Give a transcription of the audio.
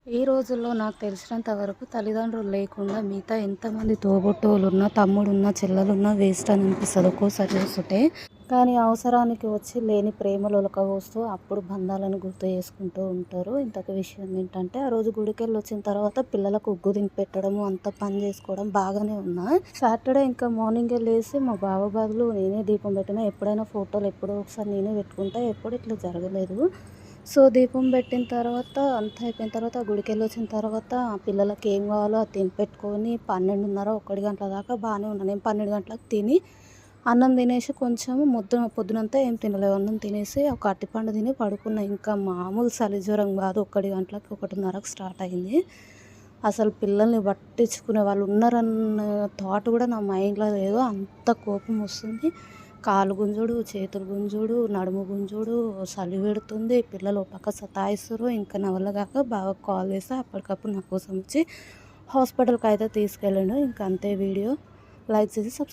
ఈ రోజుల్లో నాకు తెలిసినంత వరకు తల్లిదండ్రులు లేకుండా మిగతా ఎంతమంది తోబుట్టువులున్నా, తమ్ముడున్నా, చెల్లెలున్నా వేస్ట్ అని అనిపిస్తది ఒక్కోసారి చూస్తుంటే. కానీ అవసరానికి వచ్చి లేని ప్రేమలు ఒలకబోస్తూ అప్పుడు బంధాలను గుర్తు చేసుకుంటూ ఉంటారు. ఇంతకు విషయం ఏంటంటే, ఆ రోజు గుడికెళ్ళొచ్చిన తర్వాత పిల్లలకు ఉగ్గు తినిపెట్టడము, అంతా పని చేసుకోవడం బాగానే ఉన్నా. సాటర్డే ఇంకా మార్నింగే లేసి మా బావ బదులు నేనే దీపం పెట్టినా. ఎప్పుడైనా ఫోటోలు ఎప్పుడో ఒకసారి నేనే పెట్టుకుంటా. ఎప్పుడు ఇట్లా జరగలేదు. సో, దీపం పెట్టిన తర్వాత అంతా అయిపోయిన తర్వాత గుడికెళ్ళొచ్చిన తర్వాత పిల్లలకి ఏం కావాలో అది తినిపెట్టుకొని 12:30, 1 గంటల దాకా బాగానే ఉన్నా. నేను 12 గంటలకు తిని అన్నం తినేసి కొంచెం పొద్దునంతా ఏం తినలేదు. అన్నం తినేసి ఒక అరటిపండు తిని పడుకున్నా. ఇంకా మామూలు చలి జ్వరం కాదు. 1 గంటలకు 1:30కి స్టార్ట్ అయింది. అసలు పిల్లల్ని పట్టించుకునే వాళ్ళు ఉన్నారన్న థాట్ కూడా నా మైండ్‌లో లేదు. అంత కోపం వస్తుంది. కాలు గుంజుడు, చేతులు గుంజుడు, నడుము గుంజుడు, చలి పెడుతుంది. పిల్లలు ఓ పక్క సతాయిస్తుర్రు. ఇంకా నా వల్ల కాక బావకి కాల్ చేస్తే అప్పటికప్పుడు నా కోసం వచ్చి హాస్పిటల్‌కి అయితే తీసుకెళ్ళిండు. ఇంక అంతే వీడియో. లైక్ చేసి